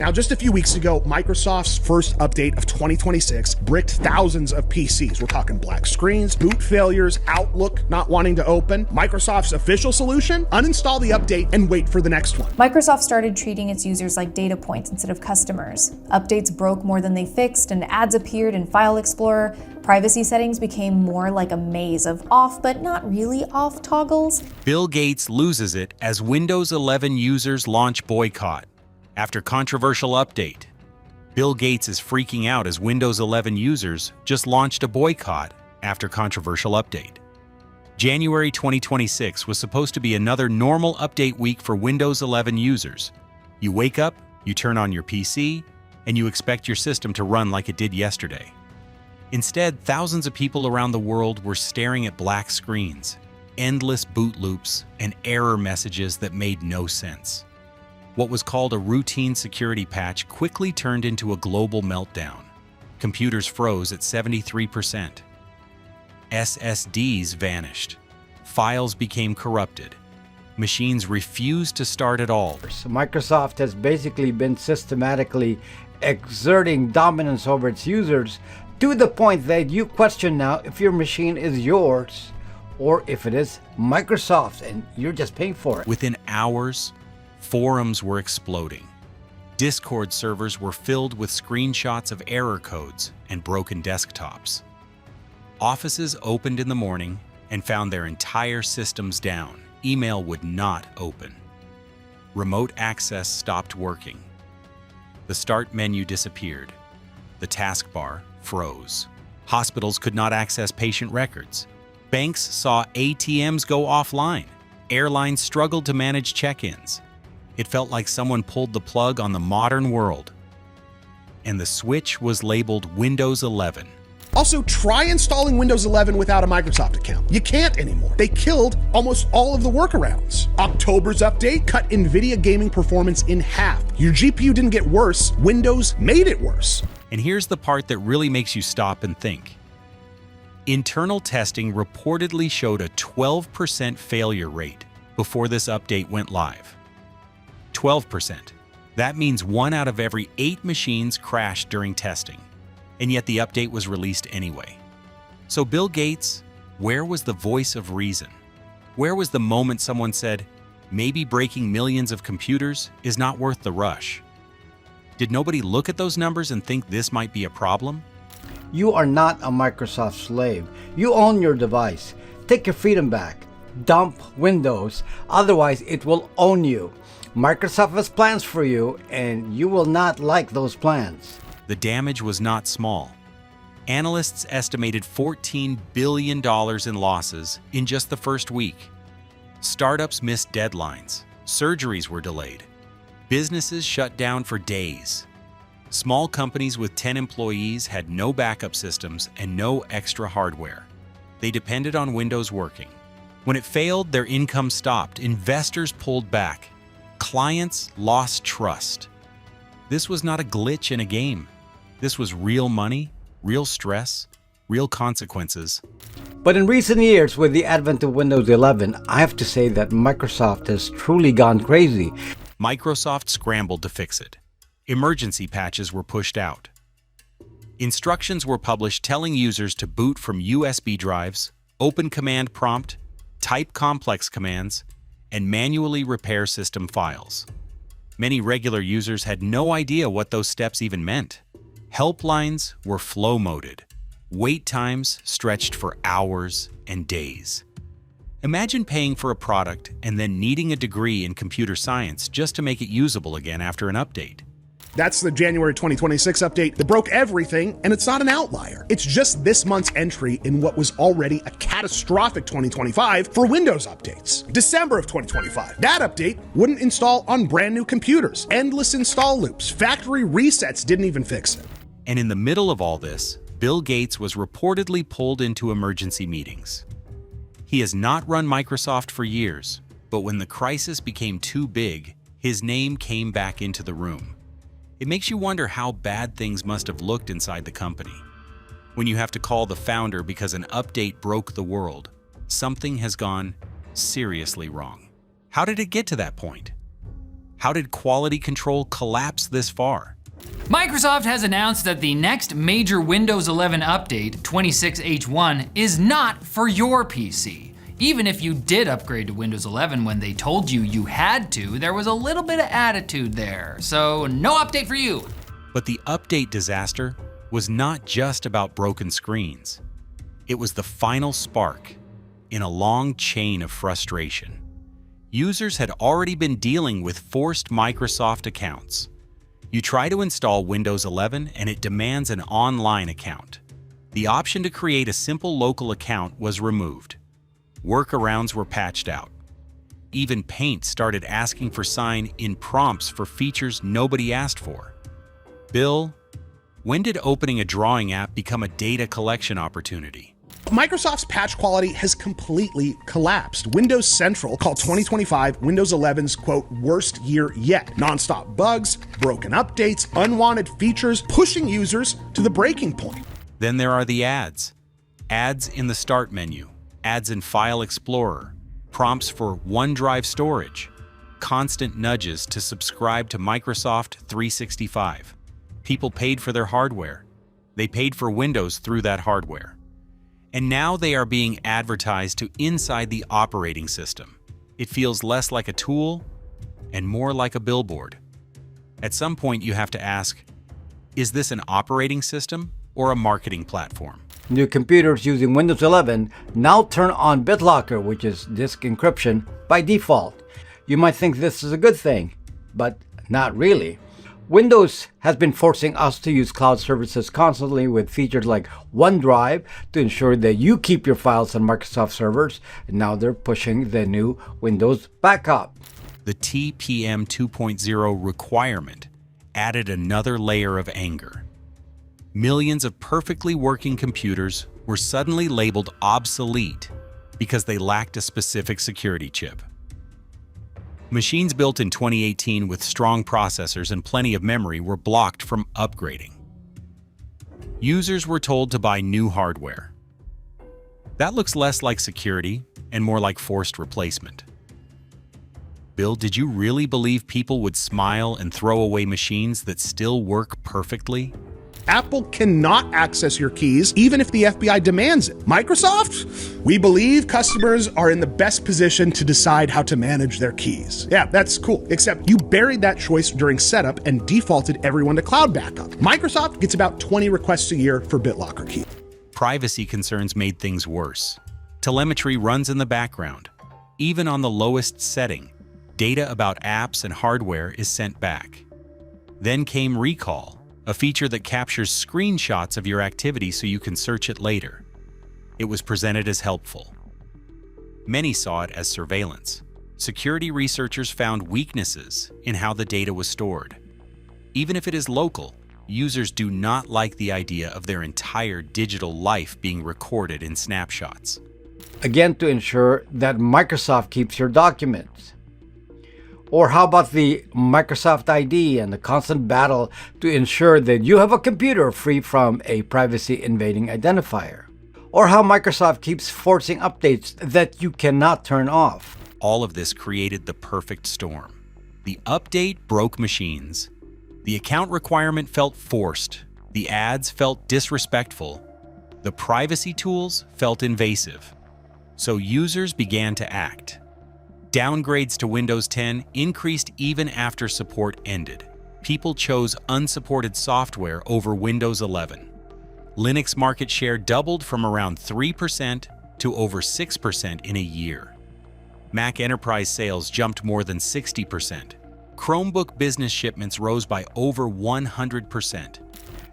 Now, just a few weeks ago, Microsoft's first update of 2026 bricked thousands of PCs. We're talking black screens, boot failures, Outlook not wanting to open. Microsoft's official solution? Uninstall the update and wait for the next one. Microsoft started treating its users like data points instead of customers. Updates broke more than they fixed, and ads appeared in File Explorer. Privacy settings became more like a maze of off but not really off toggles. Bill Gates loses it as Windows 11 users launch boycott. After controversial update, Bill Gates is freaking out as Windows 11 users just launched a boycott after controversial update. January 2026 was supposed to be another normal update week for Windows 11 users. You wake up, you turn on your PC, and you expect your system to run like it did yesterday. Instead, thousands of people around the world were staring at black screens, endless boot loops, and error messages that made no sense. What was called a routine security patch quickly turned into a global meltdown. Computers froze at 73%. SSDs vanished. Files became corrupted. Machines refused to start at all. Microsoft has basically been systematically exerting dominance over its users to the point that you question now if your machine is yours or if it is Microsoft and you're just paying for it. Within hours, forums were exploding. Discord servers were filled with screenshots of error codes and broken desktops. Offices opened in the morning and found their entire systems down. Email would not open. Remote access stopped working. The start menu disappeared. The taskbar froze. Hospitals could not access patient records. Banks saw ATMs go offline. Airlines struggled to manage check-ins. It felt like someone pulled the plug on the modern world. And the switch was labeled Windows 11. Also, try installing Windows 11 without a Microsoft account. You can't anymore. They killed almost all of the workarounds. October's update cut NVIDIA gaming performance in half. Your GPU didn't get worse, Windows made it worse. And here's the part that really makes you stop and think. Internal testing reportedly showed a 12% failure rate before this update went live. 12%. That means 1 out of every 8 machines crashed during testing, and yet the update was released anyway. So Bill Gates, where was the voice of reason? Where was the moment someone said, maybe breaking millions of computers is not worth the rush? Did nobody look at those numbers and think this might be a problem? You are not a Microsoft slave. You own your device. Take your freedom back. Dump Windows, otherwise it will own you. Microsoft has plans for you, and you will not like those plans. The damage was not small. Analysts estimated $14 billion in losses in just the first week. Startups missed deadlines. Surgeries were delayed. Businesses shut down for days. Small companies with 10 employees had no backup systems and no extra hardware. They depended on Windows working. When it failed, their income stopped. Investors pulled back. Clients lost trust. This was not a glitch in a game. This was real money, real stress, real consequences. But in recent years, with the advent of Windows 11, I have to say that Microsoft has truly gone crazy. Microsoft scrambled to fix it. Emergency patches were pushed out. Instructions were published telling users to boot from USB drives, open command prompt, type complex commands, and manually repair system files. Many regular users had no idea what those steps even meant. Helplines were flow-moded. Wait times stretched for hours and days. Imagine paying for a product and then needing a degree in computer science just to make it usable again after an update. That's the January 2026 update that broke everything, and it's not an outlier. It's just this month's entry in what was already a catastrophic 2025 for Windows updates. December of 2025. That update wouldn't install on brand new computers. Endless install loops. Factory resets didn't even fix it. And in the middle of all this, Bill Gates was reportedly pulled into emergency meetings. He has not run Microsoft for years, but when the crisis became too big, his name came back into the room. It makes you wonder how bad things must have looked inside the company. When you have to call the founder because an update broke the world, something has gone seriously wrong. How did it get to that point? How did quality control collapse this far? Microsoft has announced that the next major Windows 11 update, 26H1, is not for your PC. Even if you did upgrade to Windows 11 when they told you you had to, there was a little bit of attitude there, so no update for you. But the update disaster was not just about broken screens. It was the final spark in a long chain of frustration. Users had already been dealing with forced Microsoft accounts. You try to install Windows 11 and it demands an online account. The option to create a simple local account was removed. Workarounds were patched out. Even Paint started asking for sign-in prompts for features nobody asked for. Bill, when did opening a drawing app become a data collection opportunity? Microsoft's patch quality has completely collapsed. Windows Central called 2025 Windows 11's, quote, worst year yet. Non-stop bugs, broken updates, unwanted features, pushing users to the breaking point. Then there are the ads. Ads in the Start menu, ads in File Explorer, prompts for OneDrive storage, constant nudges to subscribe to Microsoft 365. People paid for their hardware. They paid for Windows through that hardware. And now they are being advertised to inside the operating system. It feels less like a tool and more like a billboard. At some point you have to ask, is this an operating system or a marketing platform? New computers using Windows 11 now turn on BitLocker, which is disk encryption, by default. You might think this is a good thing, but not really. Windows has been forcing us to use cloud services constantly with features like OneDrive to ensure that you keep your files on Microsoft servers, and now they're pushing the new Windows backup. The TPM 2.0 requirement added another layer of anger. Millions of perfectly working computers were suddenly labeled obsolete because they lacked a specific security chip. Machines built in 2018 with strong processors and plenty of memory were blocked from upgrading. Users were told to buy new hardware. That looks less like security and more like forced replacement. Bill, did you really believe people would smile and throw away machines that still work perfectly? Apple cannot access your keys even if the FBI demands it. Microsoft? We believe customers are in the best position to decide how to manage their keys. Yeah, that's cool, except you buried that choice during setup and defaulted everyone to cloud backup. Microsoft gets about 20 requests a year for BitLocker keys. Privacy concerns made things worse. Telemetry runs in the background. Even on the lowest setting, data about apps and hardware is sent back. Then came Recall, a feature that captures screenshots of your activity so you can search it later. It was presented as helpful. Many saw it as surveillance. Security researchers found weaknesses in how the data was stored. Even if it is local, users do not like the idea of their entire digital life being recorded in snapshots. Again, to ensure that Microsoft keeps your documents. Or how about the Microsoft ID and the constant battle to ensure that you have a computer free from a privacy-invading identifier? Or how Microsoft keeps forcing updates that you cannot turn off? All of this created the perfect storm. The update broke machines. The account requirement felt forced. The ads felt disrespectful. The privacy tools felt invasive. So users began to act. Downgrades to Windows 10 increased even after support ended. People chose unsupported software over Windows 11. Linux market share doubled from around 3% to over 6% in a year. Mac enterprise sales jumped more than 60%. Chromebook business shipments rose by over 100%.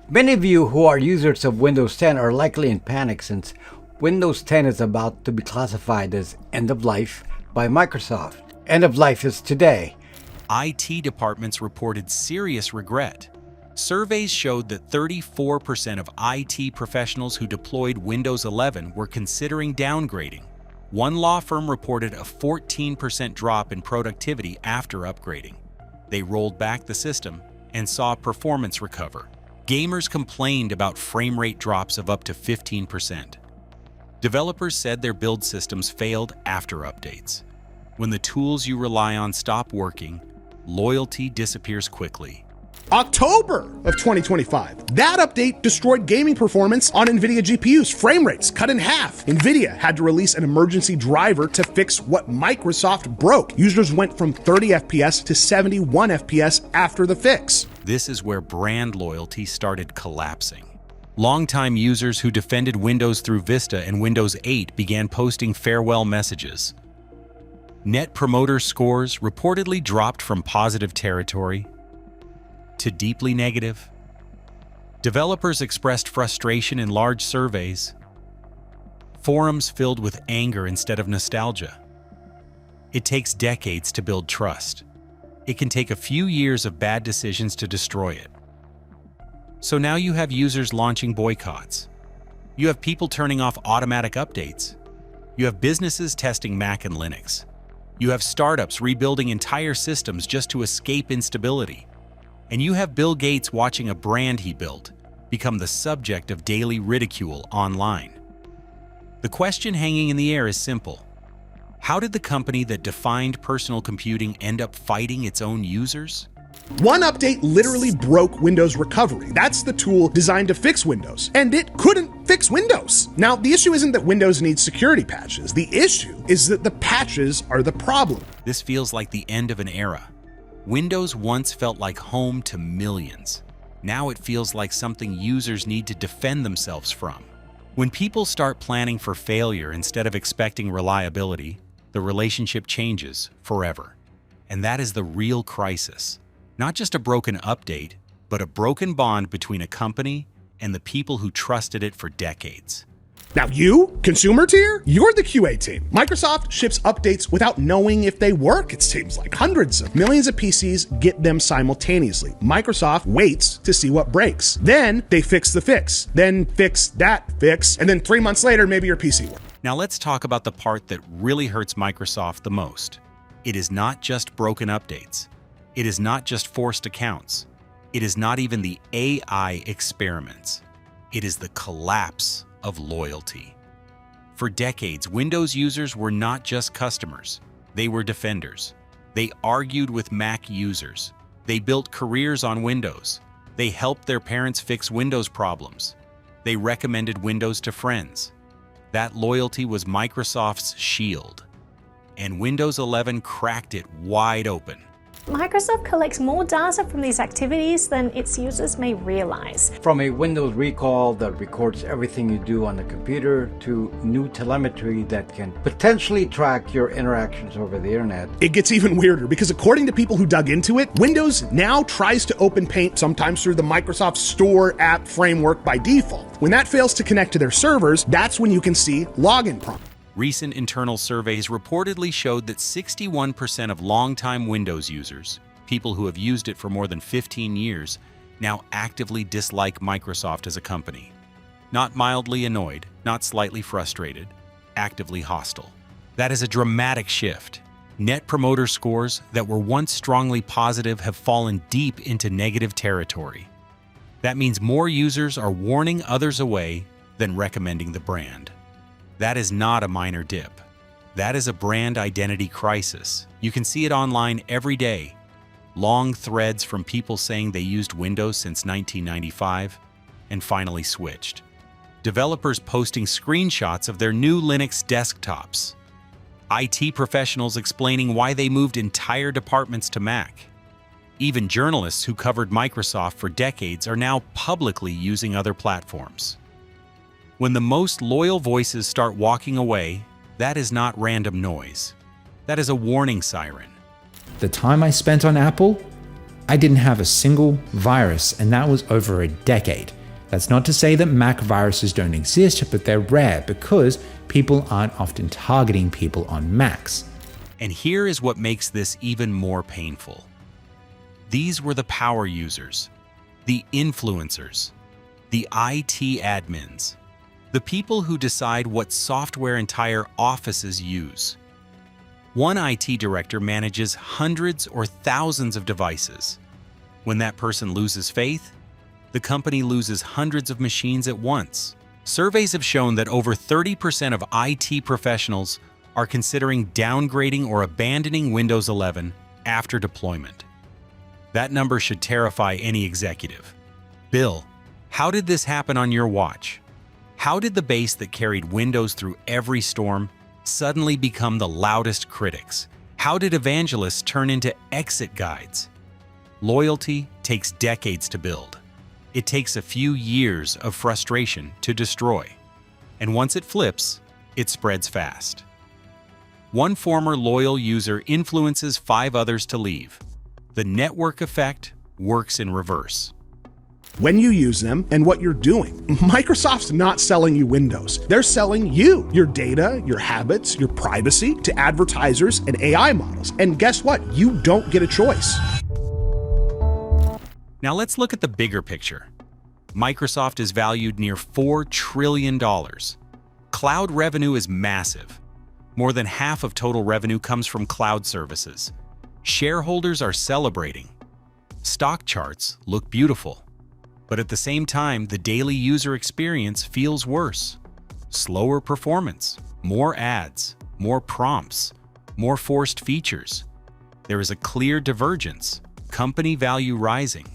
Many of you who are users of Windows 10 are likely in panic since Windows 10 is about to be classified as end of life by Microsoft. End of life is today. IT departments reported serious regret. Surveys showed that 34% of IT professionals who deployed Windows 11 were considering downgrading. One law firm reported a 14% drop in productivity after upgrading. They rolled back the system and saw performance recover. Gamers complained about frame rate drops of up to 15%. Developers said their build systems failed after updates. When the tools you rely on stop working, loyalty disappears quickly. October of 2025. That update destroyed gaming performance on NVIDIA GPUs. Frame rates cut in half. NVIDIA had to release an emergency driver to fix what Microsoft broke. Users went from 30 FPS to 71 FPS after the fix. This is where brand loyalty started collapsing. Longtime users who defended Windows through Vista and Windows 8 began posting farewell messages. Net Promoter Scores reportedly dropped from positive territory to deeply negative. Developers expressed frustration in large surveys. Forums filled with anger instead of nostalgia. It takes decades to build trust. It can take a few years of bad decisions to destroy it. So now you have users launching boycotts. You have people turning off automatic updates. You have businesses testing Mac and Linux. You have startups rebuilding entire systems just to escape instability. And you have Bill Gates watching a brand he built become the subject of daily ridicule online. The question hanging in the air is simple. How did the company that defined personal computing end up fighting its own users? One update literally broke Windows Recovery. That's the tool designed to fix Windows, and it couldn't fix Windows. Now, the issue isn't that Windows needs security patches. The issue is that the patches are the problem. This feels like the end of an era. Windows once felt like home to millions. Now it feels like something users need to defend themselves from. When people start planning for failure instead of expecting reliability, the relationship changes forever. And that is the real crisis. Not just a broken update, but a broken bond between a company and the people who trusted it for decades. Now you, consumer tier, you're the QA team. Microsoft ships updates without knowing if they work. It seems like hundreds of millions of PCs get them simultaneously. Microsoft waits to see what breaks. Then they fix the fix, then fix that fix, and then 3 months later, maybe your PC works. Now let's talk about the part that really hurts Microsoft the most. It is not just broken updates. It is not just forced accounts. It is not even the AI experiments. It is the collapse of loyalty. For decades, Windows users were not just customers. They were defenders. They argued with Mac users. They built careers on Windows. They helped their parents fix Windows problems. They recommended Windows to friends. That loyalty was Microsoft's shield. And Windows 11 cracked it wide open. Microsoft collects more data from these activities than its users may realize. From a Windows recall that records everything you do on the computer to new telemetry that can potentially track your interactions over the internet. It gets even weirder because according to people who dug into it, Windows now tries to open Paint sometimes through the Microsoft Store app framework by default. When that fails to connect to their servers, that's when you can see login prompts. Recent internal surveys reportedly showed that 61% of longtime Windows users, people who have used it for more than 15 years, now actively dislike Microsoft as a company. Not mildly annoyed, not slightly frustrated, actively hostile. That is a dramatic shift. Net Promoter Scores that were once strongly positive have fallen deep into negative territory. That means more users are warning others away than recommending the brand. That is not a minor dip. That is a brand identity crisis. You can see it online every day. Long threads from people saying they used Windows since 1995 and finally switched. Developers posting screenshots of their new Linux desktops. IT professionals explaining why they moved entire departments to Mac. Even journalists who covered Microsoft for decades are now publicly using other platforms. When the most loyal voices start walking away, that is not random noise. That is a warning siren. The time I spent on Apple, I didn't have a single virus, and that was over a decade. That's not to say that Mac viruses don't exist, but they're rare because people aren't often targeting people on Macs. And here is what makes this even more painful. These were the power users, the influencers, the IT admins, the people who decide what software entire offices use. One IT director manages hundreds or thousands of devices. When that person loses faith, the company loses hundreds of machines at once. Surveys have shown that over 30% of IT professionals are considering downgrading or abandoning Windows 11 after deployment. That number should terrify any executive. Bill, how did this happen on your watch? How did the base that carried Windows through every storm suddenly become the loudest critics? How did evangelists turn into exit guides? Loyalty takes decades to build. It takes a few years of frustration to destroy. And once it flips, it spreads fast. One former loyal user influences 5 others to leave. The network effect works in reverse. When you use them and what you're doing. Microsoft's not selling you Windows. They're selling you, your data, your habits, your privacy to advertisers and AI models. And guess what? You don't get a choice. Now let's look at the bigger picture. Microsoft is valued near $4 trillion. Cloud revenue is massive. More than half of total revenue comes from cloud services. Shareholders are celebrating. Stock charts look beautiful. But at the same time, the daily user experience feels worse. Slower performance, more ads, more prompts, more forced features. There is a clear divergence, company value rising,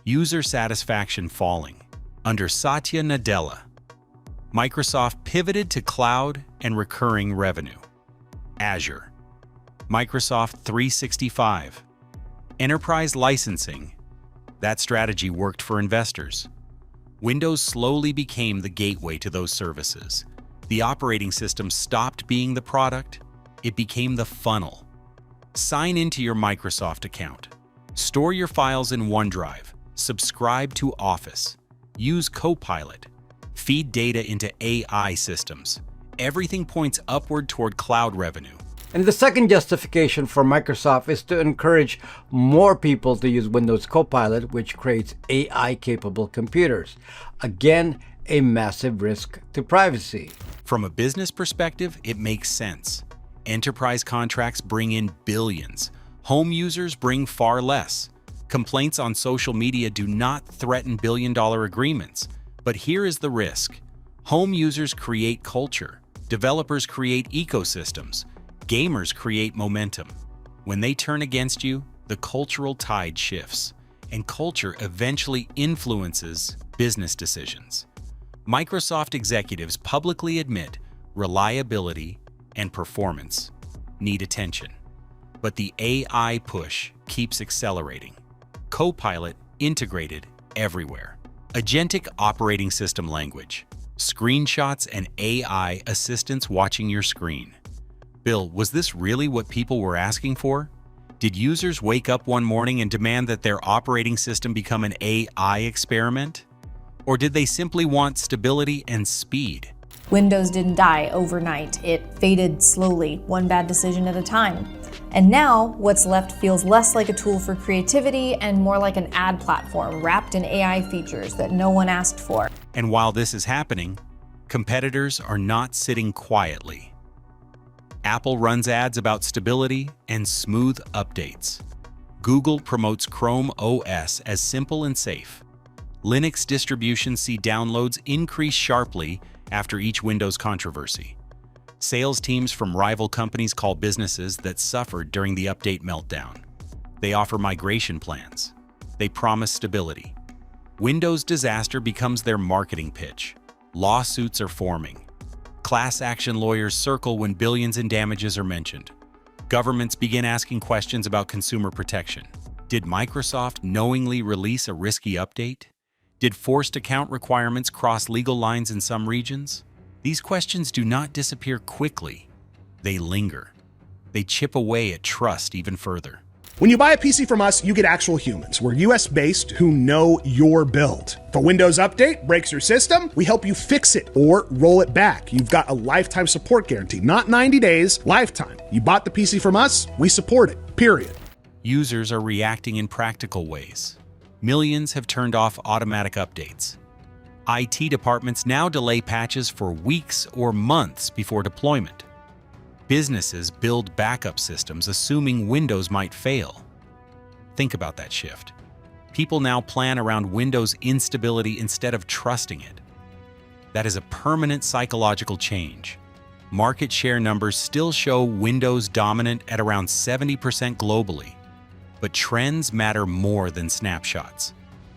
user satisfaction falling. Under Satya Nadella, Microsoft pivoted to cloud and recurring revenue. Azure, Microsoft 365, enterprise licensing. That strategy worked for investors. Windows slowly became the gateway to those services. The operating system stopped being the product, it became the funnel. Sign into your Microsoft account. Store your files in OneDrive. Subscribe to Office. Use Copilot. Feed data into AI systems. Everything points upward toward cloud revenue. And the second justification for Microsoft is to encourage more people to use Windows Copilot, which creates AI-capable computers. Again, a massive risk to privacy. From a business perspective, it makes sense. Enterprise contracts bring in billions. Home users bring far less. Complaints on social media do not threaten billion-dollar agreements. But here is the risk. Home users create culture. Developers create ecosystems. Gamers create momentum. When they turn against you, the cultural tide shifts, and culture eventually influences business decisions. Microsoft executives publicly admit reliability and performance need attention. But the AI push keeps accelerating. Copilot integrated everywhere. Agentic operating system language, screenshots and AI assistants watching your screen. Bill, was this really what people were asking for? Did users wake up one morning and demand that their operating system become an AI experiment? Or did they simply want stability and speed? Windows didn't die overnight. It faded slowly, one bad decision at a time. And now, what's left feels less like a tool for creativity and more like an ad platform wrapped in AI features that no one asked for. And while this is happening, competitors are not sitting quietly. Apple runs ads about stability and smooth updates. Google promotes Chrome OS as simple and safe. Linux distributions see downloads increase sharply after each Windows controversy. Sales teams from rival companies call businesses that suffered during the update meltdown. They offer migration plans. They promise stability. Windows disaster becomes their marketing pitch. Lawsuits are forming. Class action lawyers circle when billions in damages are mentioned. Governments begin asking questions about consumer protection. Did Microsoft knowingly release a risky update? Did forced account requirements cross legal lines in some regions? These questions do not disappear quickly. They linger. They chip away at trust even further. When you buy a PC from us, you get actual humans. We're US-based who know your build. If a Windows update breaks your system, we help you fix it or roll it back. You've got a lifetime support guarantee, not 90 days, lifetime. You bought the PC from us, we support it, period. Users are reacting in practical ways. Millions have turned off automatic updates. IT departments now delay patches for weeks or months before deployment. Businesses build backup systems assuming Windows might fail. Think about that shift. People now plan around Windows instability instead of trusting it. That is a permanent psychological change. Market share numbers still show Windows dominant at around 70% globally. But trends matter more than snapshots.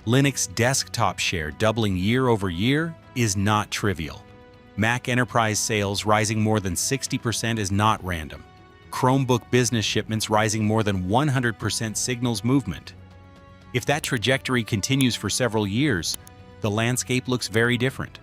Linux desktop share doubling year over year is not trivial. Mac enterprise sales rising more than 60% is not random. Chromebook business shipments rising more than 100% signals movement. If that trajectory continues for several years, the landscape looks very different.